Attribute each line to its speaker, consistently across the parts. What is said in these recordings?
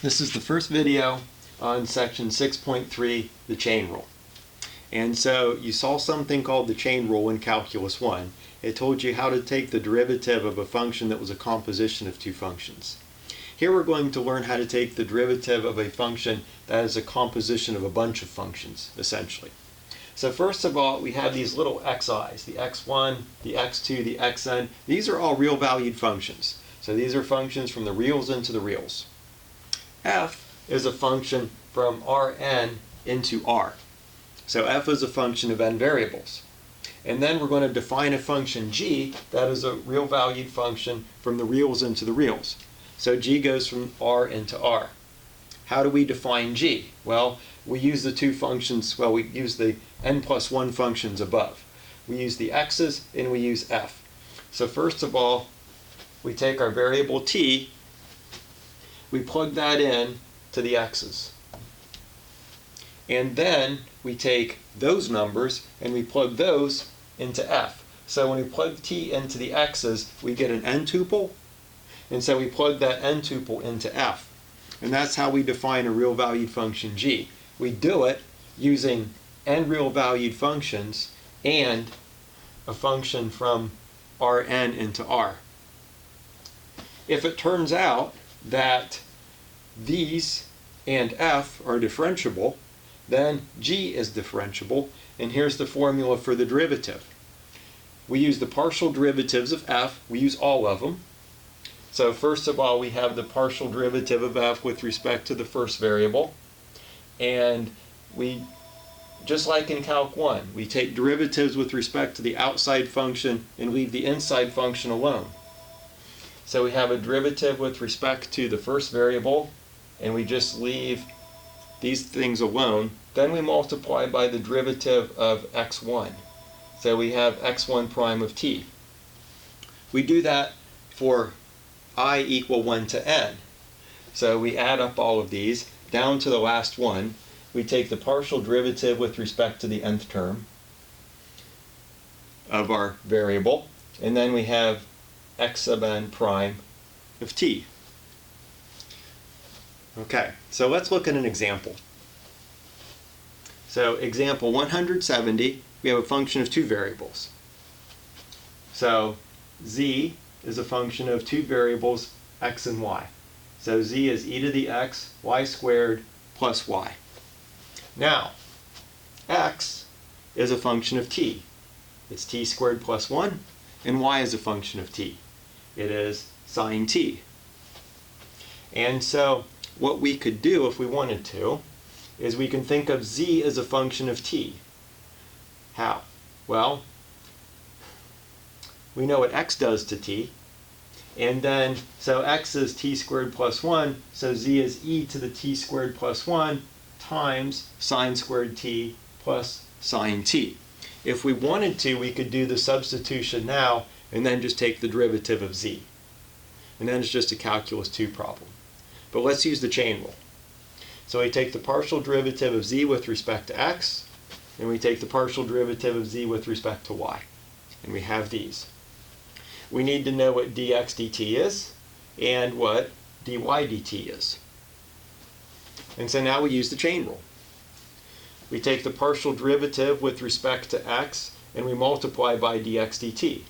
Speaker 1: This is the first video on section 6.3, the chain rule. And so you saw something called the chain rule in Calculus 1. It told you how to take the derivative of a function that was a composition of two functions. Here we're going to learn how to take the derivative of a function that is a composition of a bunch of functions, essentially. So first of all, we have these little xi's, the x1, the x2, the xn. These are all real valued functions. So these are functions from the reals into the reals. F is a function from Rn into R. So f is a function of n variables. And then we're going to define a function g that is a real valued function from the reals into the reals. So g goes from R into R. How do we define g? Well, we use the two functions, we use the n+1 functions above. We use the x's and we use f. So first of all, we take our variable t, we plug that in to the x's. And then we take those numbers and we plug those into f. So when we plug t into the x's, we get an n-tuple. And so we plug that n-tuple into f. And that's how we define a real valued function g. We do it using n real valued functions and a function from Rn into R. If it turns out that these and f are differentiable, then g is differentiable, and here's the formula for the derivative. We use the partial derivatives of f, we use all of them. So first of all, we have the partial derivative of f with respect to the first variable, and we, just like in Calc 1, we take derivatives with respect to the outside function and leave the inside function alone. So we have a derivative with respect to the first variable, and we just leave these things alone. Then we multiply by the derivative of x1. So we have x1 prime of t. We do that for I equal 1 to n. So we add up all of these down to the last one. We take the partial derivative with respect to the nth term of our variable, and then we have x sub n prime of t. Okay, so let's look at an example. So example 170, we have a function of two variables. So z is a function of two variables, x and y. So z is e to the x, y squared plus y. Now, x is a function of t. It's t squared plus 1, and y is a function of t. It is sine t. And so what we could do if we wanted to is we can think of z as a function of t. How? Well, we know what x does to t, and then so x is t squared plus 1, so z is e to the t squared plus 1 times sine squared t plus sine t. If we wanted to, we could do the substitution now and then just take the derivative of z. And then it's just a calculus 2 problem. But let's use the chain rule. So we take the partial derivative of z with respect to x, and we take the partial derivative of z with respect to y. And we have these. We need to know what dx dt is and what dy dt is. And so now we use the chain rule. We take the partial derivative with respect to x and we multiply by dx dt.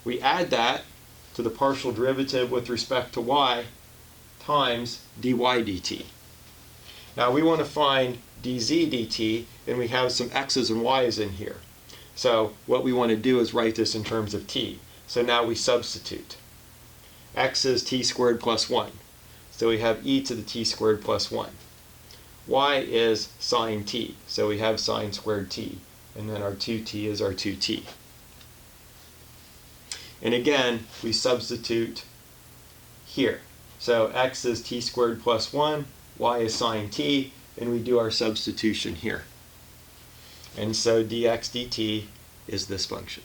Speaker 1: We add that to the partial derivative with respect to y times dy dt. Now we want to find dz dt, and we have some x's and y's in here. So what we want to do is write this in terms of t. So now we substitute. X is t squared plus 1. So we have e to the t squared plus 1. Y is sine t. So we have sine squared t. And then our 2t is our 2t. And again, we substitute here. So x is t squared plus 1, y is sine t, and we do our substitution here. And so dx dt is this function.